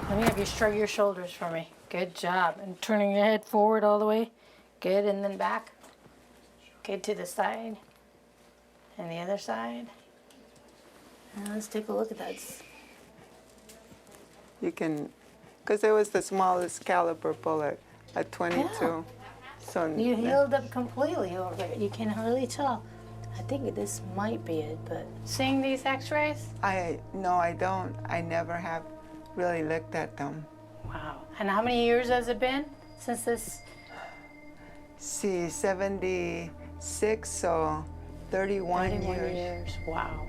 Let me have you shrug your shoulders for me. Good job. And turning your head forward all the way. Good, and then back. Good, to the side. And the other side. And let's take a look at that. You can, because it was the smallest caliber bullet, a 22. Yeah. So You healed up completely over there. You can hardly tell. I think this might be it, but seeing these x-rays? No, I don't. I never have really looked at them. Wow. And how many years has it been since this? See, 76, so 31 years. Wow.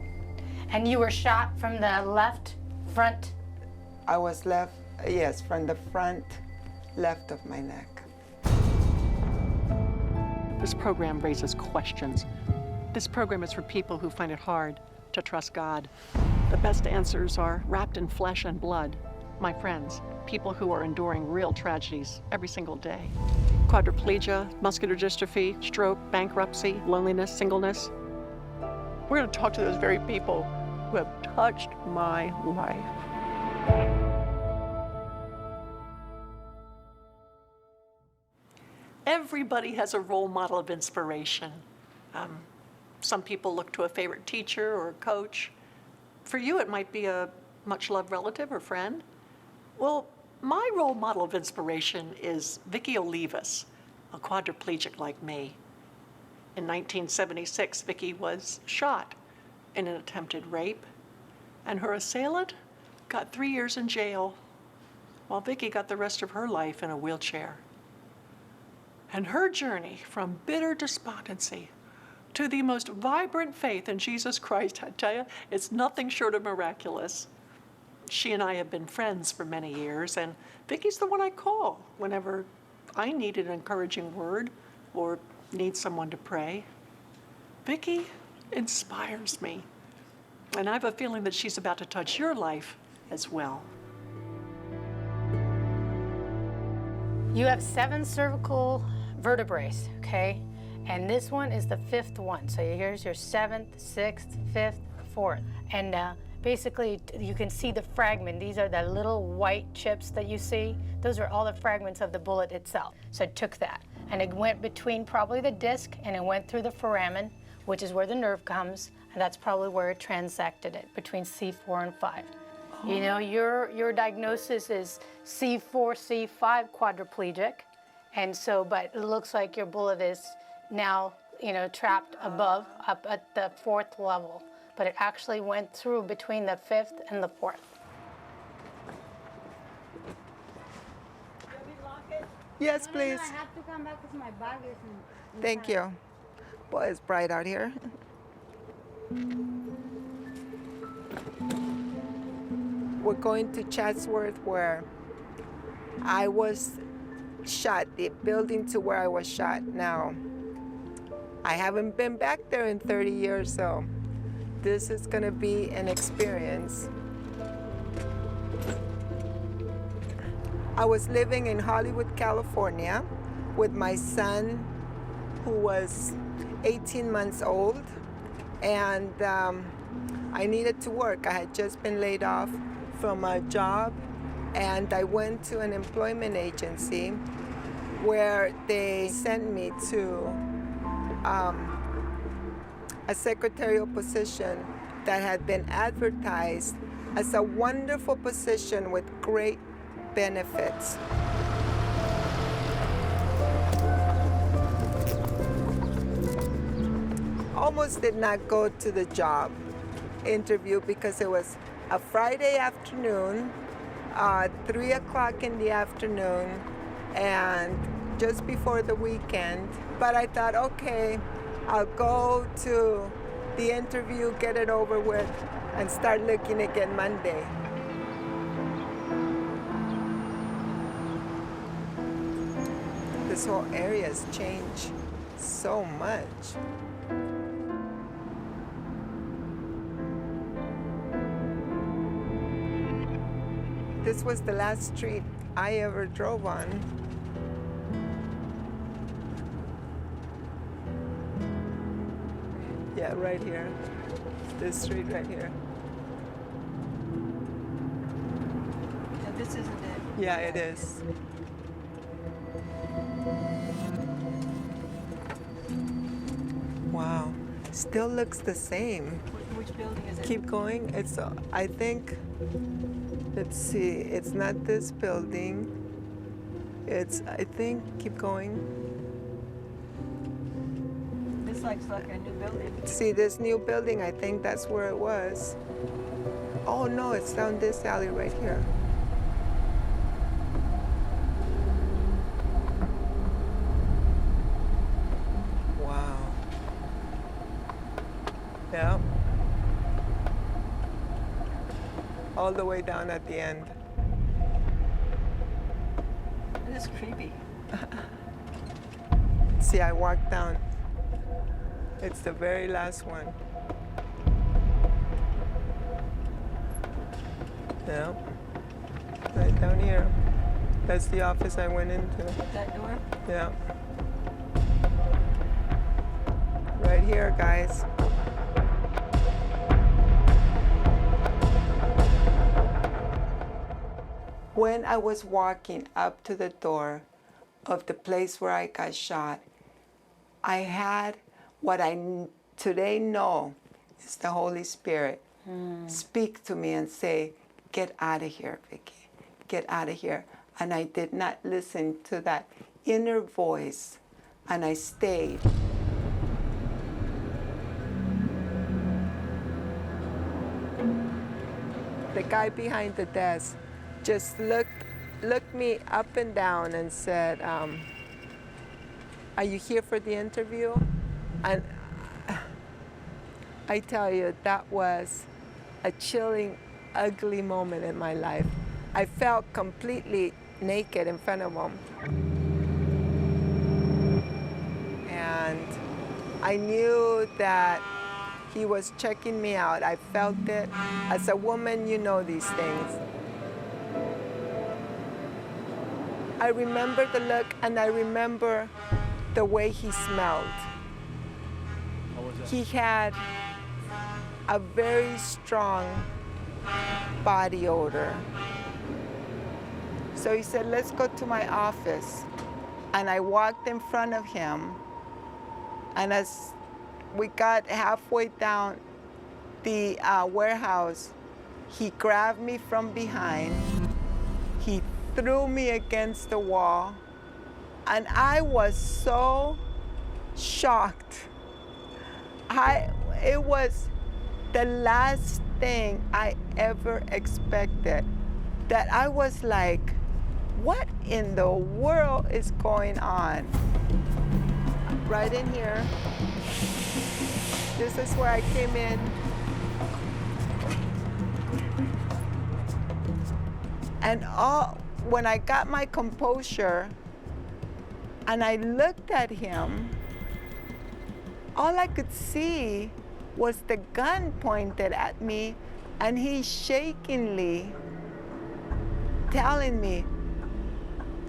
And you were shot from the left front? I was left, yes, from the front left of my neck. This program raises questions. This program is for people who find it hard to trust God. The best answers are wrapped in flesh and blood. My friends, people who are enduring real tragedies every single day. Quadriplegia, muscular dystrophy, stroke, bankruptcy, loneliness, singleness. We're going to talk to those very people who have touched my life. Everybody has a role model of inspiration. Some people look to a favorite teacher or coach. For you, it might be a much-loved relative or friend. Well, my role model of inspiration is Vicky Olivas, a quadriplegic like me. In 1976, Vicky was shot in an attempted rape, and her assailant got 3 years in jail, while Vicky got the rest of her life in a wheelchair. And her journey from bitter despondency to the most vibrant faith in Jesus Christ, I tell you, it's nothing short of miraculous. She and I have been friends for many years, and Vicky's the one I call whenever I need an encouraging word or need someone to pray. Vicky inspires me, and I have a feeling that she's about to touch your life as well. You have 7 cervical vertebrae, okay? And this one is the 5th one. So here's your 7th, 6th, 5th, 4th. And basically, you can see the fragment. These are the little white chips that you see. Those are all the fragments of the bullet itself. So it took that. And it went between probably the disc, and it went through the foramen, which is where the nerve comes, and that's probably where it transected it, between C4 and 5. Oh. You know, your diagnosis is C4, C5 quadriplegic. And so, but it looks like your bullet is now, you know, trapped above, up at the 4th level. But it actually went through between the 5th and the 4th. Yes, please. I have to come back because my bag is in. Thank you. Boy, it's bright out here. We're going to Chatsworth, where I was shot, the building to where I was shot. Now, I haven't been back there in 30 years, so this is gonna be an experience. I was living in Hollywood, California with my son, who was 18 months old, and I needed to work. I had just been laid off from a job, and I went to an employment agency where they sent me to a secretarial position that had been advertised as a wonderful position with great benefits. Almost did not go to the job interview because it was a Friday afternoon, 3 o'clock in the afternoon, and just before the weekend. But I thought, okay, I'll go to the interview, get it over with, and start looking again Monday. This whole area has changed so much. This was the last street I ever drove on. Yeah, right here. This street right here. Yeah, this is Yeah, it is. Wow. Still looks the same. Which building is it? Keep going. It's, I think, let's see, it's not this building. It's, I think, keep going. This looks like a new building. See this new building, I think that's where it was. Oh no, it's down this alley right here. Wow. Yeah. All the way down at the end. It is creepy. See, I walked down. It's the very last one. Yeah. Right down here. That's the office I went into. That door? Yeah. Right here, guys. When I was walking up to the door of the place where I got shot, I had what today know is the Holy Spirit speak to me and say, get out of here, Vicky, get out of here. And I did not listen to that inner voice, and I stayed. The guy behind the desk just looked me up and down and said, are you here for the interview? And I tell you, that was a chilling, ugly moment in my life. I felt completely naked in front of him. And I knew that he was checking me out. I felt it. As a woman, you know these things. I remember the look, and I remember the way he smelled. How was that? He had a very strong body odor. So he said, let's go to my office. And I walked in front of him, and as we got halfway down the warehouse, he grabbed me from behind. He threw me against the wall, and I was so shocked. It was the last thing I ever expected. That I was like, what in the world is going on? Right in here. This is where I came in. And when I got my composure and I looked at him, all I could see was the gun pointed at me, and he shakingly telling me,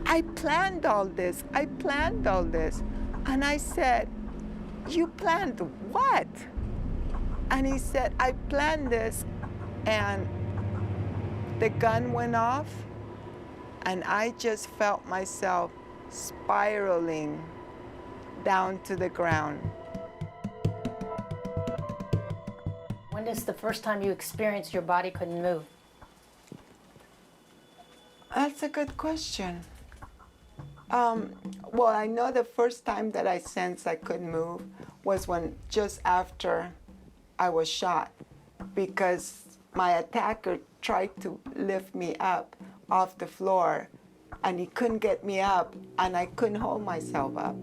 I planned all this, I planned all this. And I said, you planned what? And he said, I planned this, and the gun went off, and I just felt myself spiraling down to the ground. When is the first time you experienced your body couldn't move? That's a good question. Well, I know the first time that I sensed I couldn't move was just after I was shot, because my attacker tried to lift me up off the floor, and he couldn't get me up, and I couldn't hold myself up.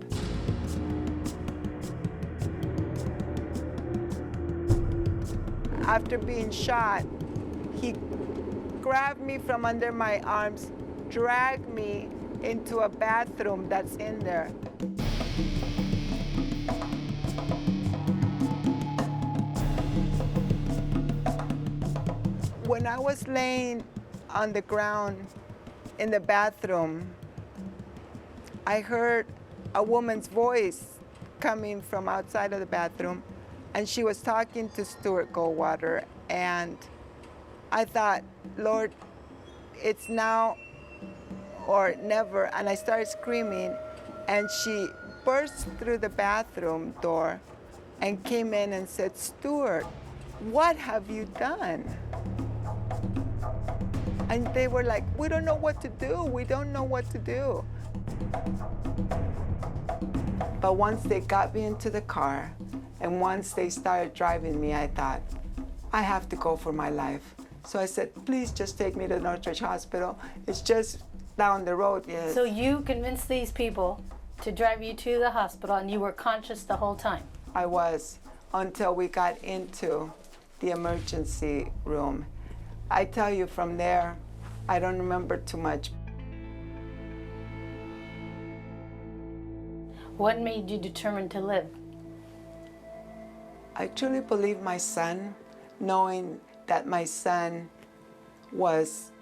After being shot, he grabbed me from under my arms, dragged me into a bathroom that's in there. When I was laying on the ground in the bathroom, I heard a woman's voice coming from outside of the bathroom, and she was talking to Stuart Goldwater, and I thought, Lord, it's now or never. And I started screaming, and she burst through the bathroom door and came in and said, "Stuart, what have you done?" And they were like, "We don't know what to do. We don't know what to do." But once they got me into the car, and once they started driving me, I thought, I have to go for my life. So I said, "Please just take me to Northridge Hospital. It's just down the road." Yes. So you convinced these people to drive you to the hospital, and you were conscious the whole time? I was, until we got into the emergency room. I tell you, from there, I don't remember too much. What made you determined to live? I truly believe my son, knowing that my son was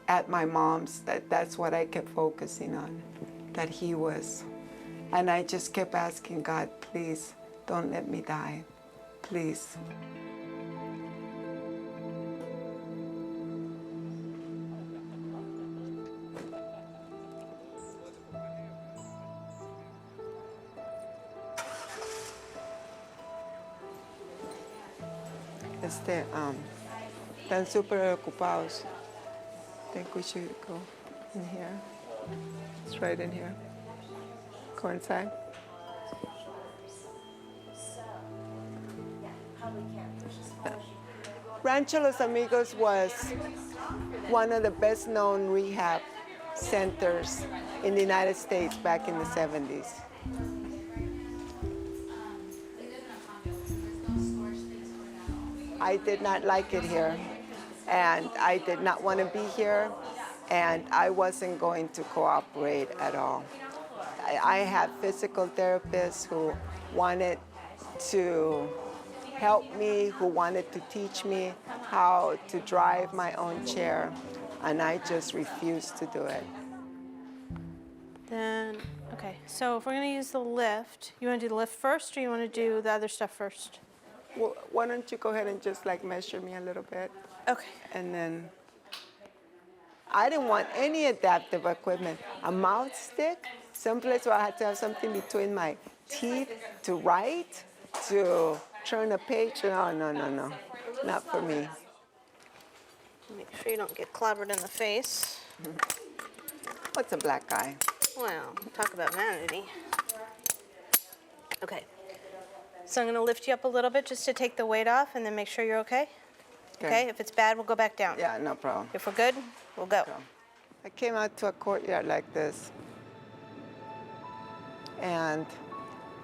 at my mom's, that's what I kept focusing on, that he was. And I just kept asking God, please, don't let me die, please. Están súper ocupados. I think we should go in here. It's right in here. Go inside. Rancho Los Amigos was one of the best known rehab centers in the United States back in the 70s. I did not like it here, and I did not want to be here, and I wasn't going to cooperate at all. I had physical therapists who wanted to help me, who wanted to teach me how to drive my own chair, and I just refused to do it. Then, okay, so if we're gonna use the lift, you wanna do the lift first, or you wanna do the other stuff first? Well, why don't you go ahead and just like measure me a little bit? Okay. And then, I didn't want any adaptive equipment. A mouth stick, someplace where I had to have something between my teeth to write, to turn a page. No, no, no, no, not for me. Make sure you don't get clobbered in the face. What's a black eye? Well, talk about vanity. Okay. So I'm gonna lift you up a little bit just to take the weight off and then make sure you're okay. Okay, if it's bad, we'll go back down. Yeah, no problem. If we're good, we'll go. I came out to a courtyard like this and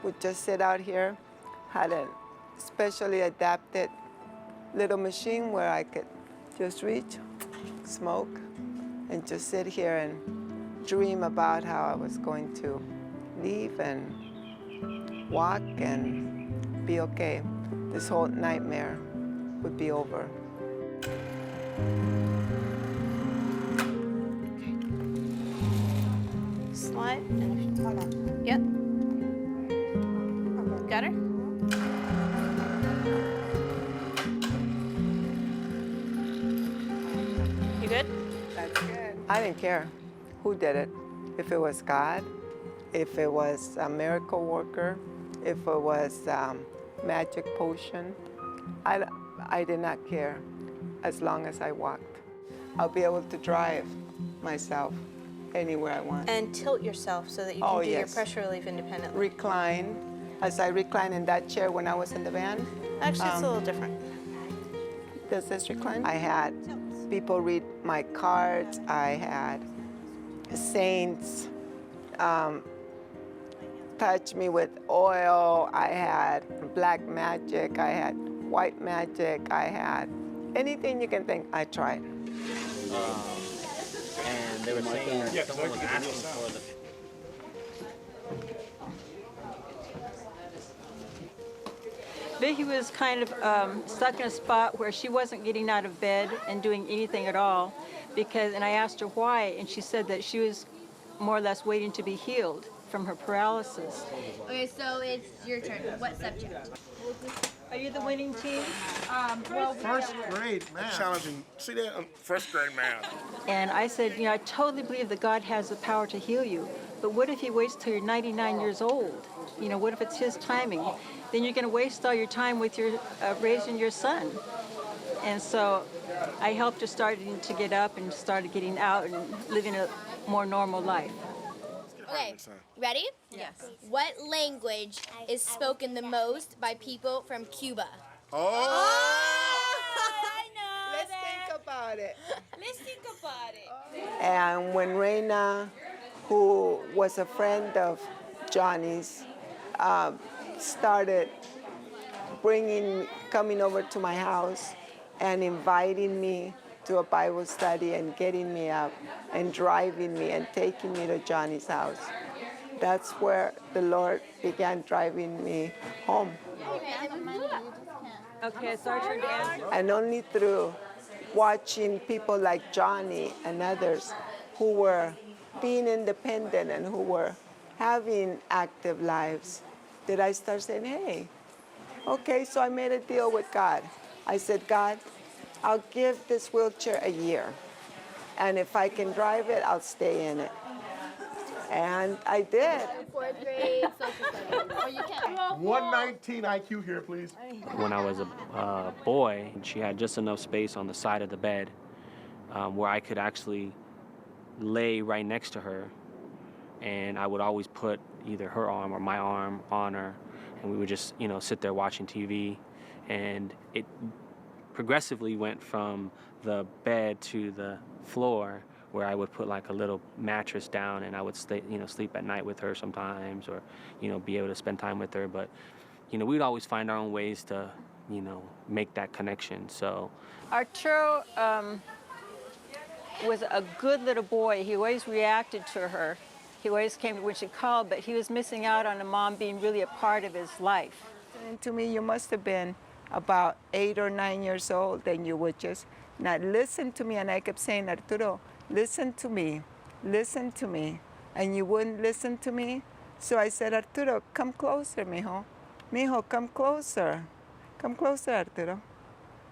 would just sit out here, had a specially adapted little machine where I could just reach, smoke, and just sit here and dream about how I was going to leave and walk and be okay. This whole nightmare would be over. Slide and hold on. Yep. Got her? You good? That's good. I didn't care who did it. If it was God, if it was a miracle worker, if it was magic potion, I did not care as long as I walked. I'll be able to drive myself anywhere I want. And tilt yourself so that you can do your pressure relief independently. Recline, as I recline in that chair when I was in the van. Actually, it's a little different. Does this recline? I had people read my cards. I had saints touch me with oil. I had black magic. I had white magic. I had anything you can think. I tried. And they were saying that someone was asking for the. Vicky was kind of stuck in a spot where she wasn't getting out of bed and doing anything at all, and I asked her why, and she said that she was more or less waiting to be healed from her paralysis. Okay, so it's your turn. What subject? Are you the winning team? First grade math. Challenging. See that? First grade math. And I said, I totally believe that God has the power to heal you. But what if he waits till you're 99 years old? What if it's his timing? Then you're going to waste all your time with your raising your son. And so I helped her start to get up and started getting out and living a more normal life. Okay, ready? Yes. What language is spoken the most by people from Cuba? I know. Let's think about it. And when Reina, who was a friend of Johnny's, started coming over to my house and inviting me to a Bible study and getting me up and driving me and taking me to Johnny's house. That's where the Lord began driving me home. Okay, it's our turn to answer. And only through watching people like Johnny and others who were being independent and who were having active lives did I start saying, hey, okay, so I made a deal with God. I said, God, I'll give this wheelchair a year. And if I can drive it, I'll stay in it. And I did. Fourth grade social studies. Or you can. 119 IQ here, please. When I was a boy, she had just enough space on the side of the bed where I could actually lay right next to her, and I would always put either her arm or my arm on her, and we would just, sit there watching TV, and it progressively went from the bed to the floor, where I would put like a little mattress down, and I would sleep at night with her sometimes, or be able to spend time with her. But we'd always find our own ways to make that connection. So Arturo was a good little boy. He always reacted to her. He always came when she called, but he was missing out on a mom being really a part of his life. And to me, you must have been about 8 or 9 years old, and you would just not listen to me. And I kept saying, Arturo, listen to me, and you wouldn't listen to me. So I said, Arturo, come closer, mijo. Mijo, come closer, Arturo.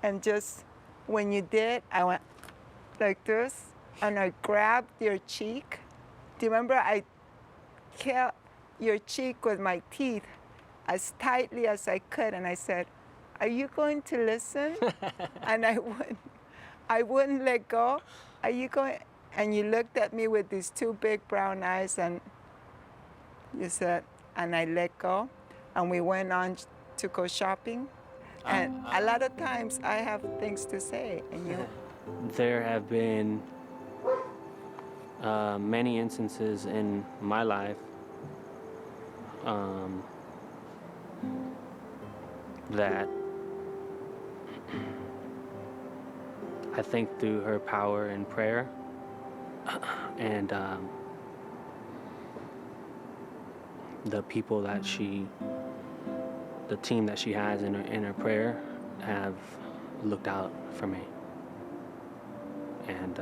And just when you did, I went like this, and I grabbed your cheek. Do you remember I kept your cheek with my teeth as tightly as I could, and I said, are you going to listen? And I wouldn't let go. Are you going? And you looked at me with these two big brown eyes, and you said, and I let go, and we went on to go shopping. And a lot of times I have things to say, and you. there have been many instances in my life that I think through her power in prayer and the people that the team that she has in her prayer have looked out for me. And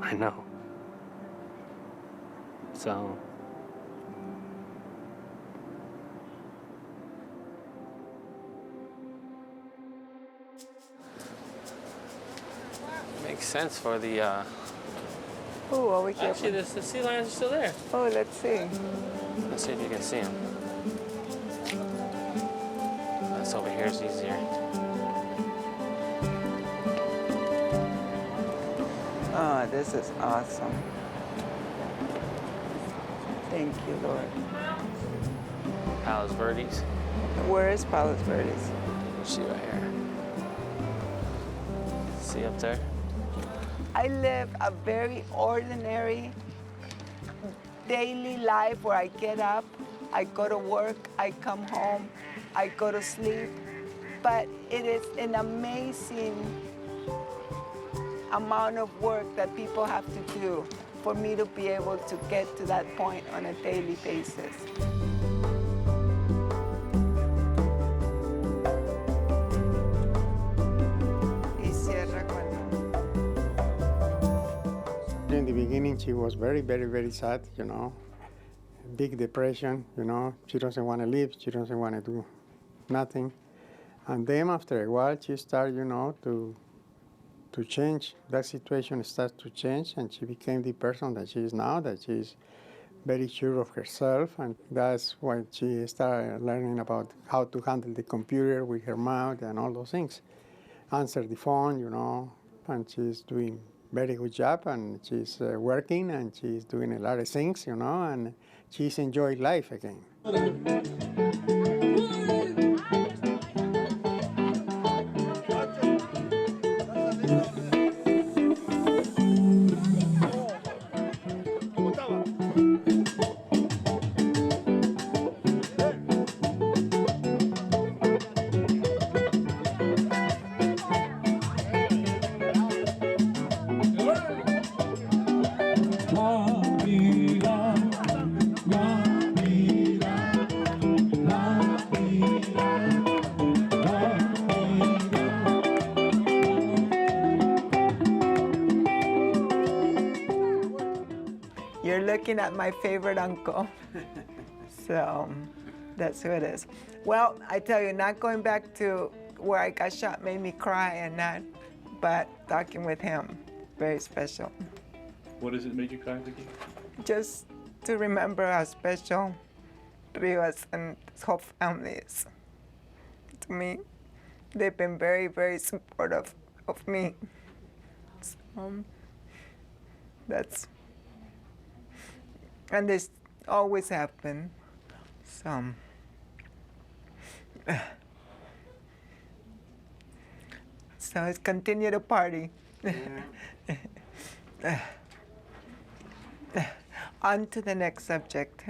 I know. So makes sense for the Oh, over here. actually the sea lions are still there. Oh, let's see. Let's see if you can see them. This over here is easier. Oh, this is awesome. Thank you, Lord. Palos Verdes. Where is Palos Verdes? See right here. See up there? I live a very ordinary daily life where I get up, I go to work, I come home, I go to sleep. But it is an amazing amount of work that people have to do for me to be able to get to that point on a daily basis. In the beginning, she was very, very, very sad, you know. big depression, you know. She doesn't want to live. She doesn't want to do nothing. And then after a while, she started, you know, to change. That situation started to change, and she became the person that she is now, that she's very sure of herself. And that's when she started learning about how to handle the computer with her mouth and all those things. Answer the phone, you know, and she's doing very good job, and she's working, and she's doing a lot of things, you know, and she's enjoying life again. You're looking at my favorite uncle. So that's who it is. Well, I tell you, not going back to where I got shot made me cry and that, but talking with him, very special. What does it make you cry, Vicky? Just to remember how special Rivas and his whole family is to me. They've been very, very supportive of me. So, that's, and this always have been. So, so let's continue to party. On to the next subject.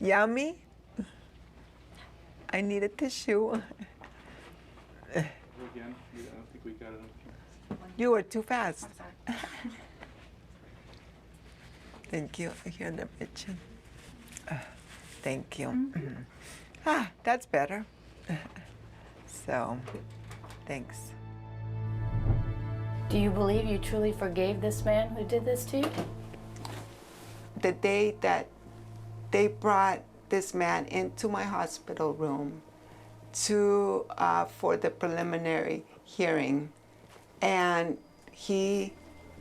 Yummy? I need a tissue. Again, I don't think we got it. You were too fast. Thank you. I hear the bitchin'. Thank you. Ah, that's better. So, thanks. Do you believe you truly forgave this man who did this to you? The day that they brought this man into my hospital room for the preliminary hearing, and he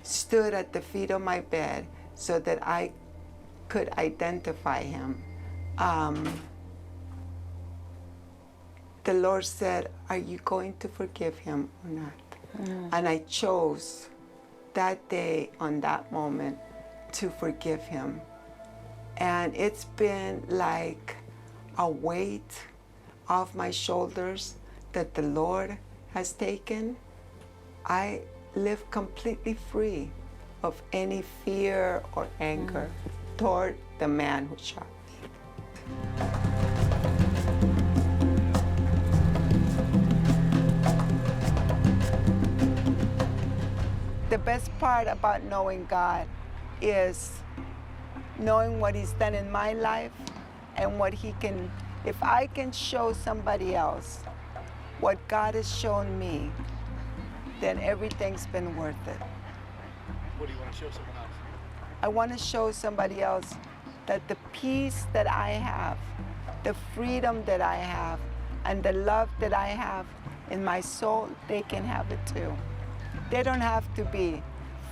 stood at the feet of my bed so that I could identify him. The Lord said, "Are you going to forgive him or not?" And I chose that day, on that moment, to forgive him. And it's been like a weight off my shoulders that the Lord has taken. I live completely free of any fear or anger toward the man who shot me. The best part about knowing God is knowing what He's done in my life and what He can, if I can show somebody else what God has shown me, then everything's been worth it. What do you want to show someone else? I want to show somebody else that the peace that I have, the freedom that I have, and the love that I have in my soul, they can have it too. They don't have to be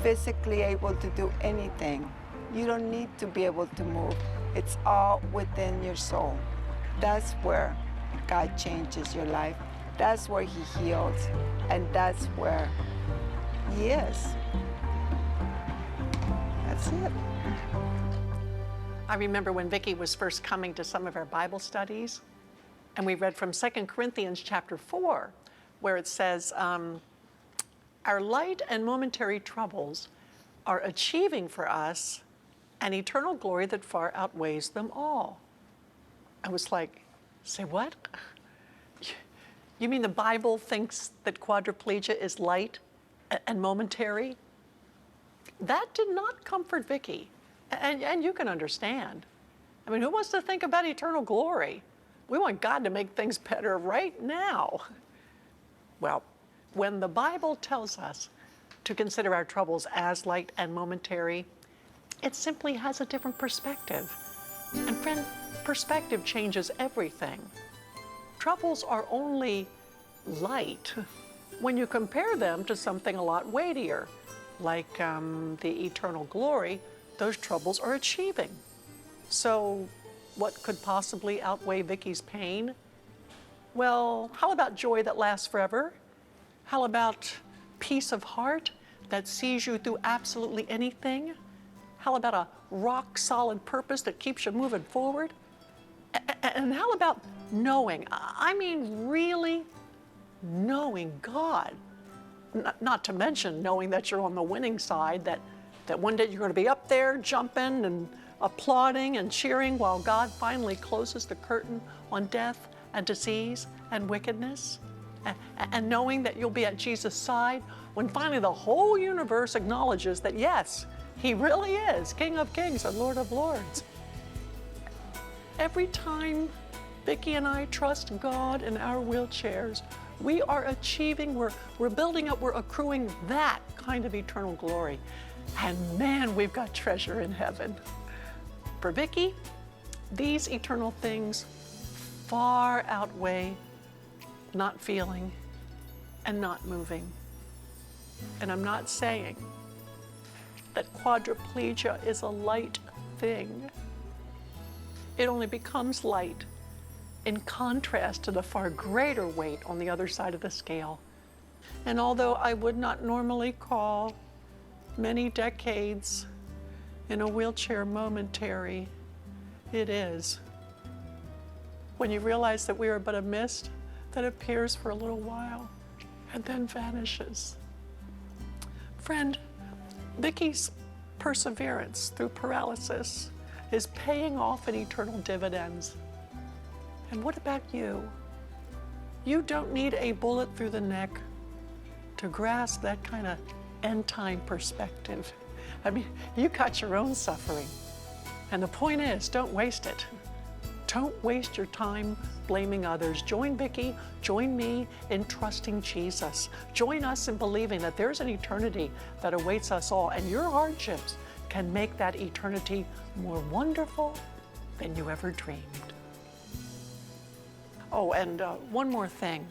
physically able to do anything. You don't need to be able to move. It's all within your soul. That's where God changes your life. That's where He heals. And that's where He is. That's it. I remember when Vicky was first coming to some of our Bible studies, and we read from 2 Corinthians chapter 4, where it says, our light and momentary troubles are achieving for us an eternal glory that far outweighs them all. I was like, say what? You mean the Bible thinks that quadriplegia is light and momentary? That did not comfort Vicky, and you can understand. I mean, who wants to think about eternal glory? We want God to make things better right now. Well, when the Bible tells us to consider our troubles as light and momentary, It simply has a different perspective. And friend, perspective changes everything. Troubles are only light when you compare them to something a lot weightier, like the eternal glory those troubles are achieving. So what could possibly outweigh Vicky's pain? Well, how about joy that lasts forever? How about peace of heart that sees you through absolutely anything? How about a rock-solid purpose that keeps you moving forward? And how about knowing, I mean really knowing God? Not to mention knowing that you're on the winning side, that one day you're going to be up there jumping and applauding and cheering while God finally closes the curtain on death and disease and wickedness. And knowing that you'll be at Jesus' side when finally the whole universe acknowledges that yes, He really is King of Kings and Lord of Lords. Every time Vicky and I trust God in our wheelchairs, we are achieving, we're building up, we're accruing that kind of eternal glory. And man, we've got treasure in heaven. For Vicky, these eternal things far outweigh not feeling and not moving. And I'm not saying that quadriplegia is a light thing. It only becomes light in contrast to the far greater weight on the other side of the scale. And although I would not normally call many decades in a wheelchair momentary, it is. When you realize that we are but a mist that appears for a little while and then vanishes. Friend, Vicky's perseverance through paralysis is paying off in eternal dividends. And what about you? You don't need a bullet through the neck to grasp that kind of end-time perspective. I mean, you got your own suffering. And the point is, don't waste it. Don't waste your time blaming others. Join Vicky, join me in trusting Jesus. Join us in believing that there's an eternity that awaits us all, and your hardships can make that eternity more wonderful than you ever dreamed. Oh, and one more thing.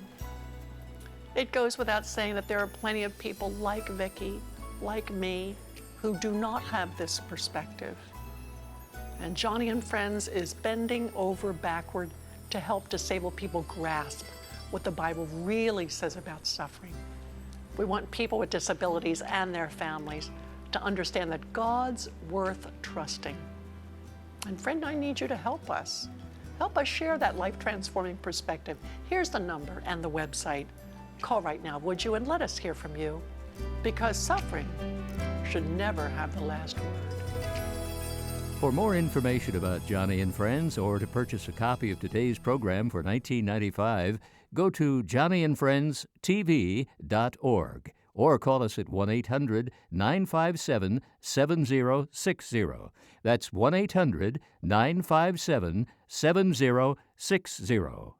It goes without saying that there are plenty of people like Vicky, like me, who do not have this perspective. And Joni and Friends is bending over backward to help disabled people grasp what the Bible really says about suffering. We want people with disabilities and their families to understand that God's worth trusting. And friend, I need you to help us. Help us share that life-transforming perspective. Here's the number and the website. Call right now, would you, and let us hear from you. Because suffering should never have the last word. For more information about Joni and Friends, or to purchase a copy of today's program for $19.95, go to JoniandFriendsTV.org or call us at 1-800-957-7060. That's 1-800-957-7060.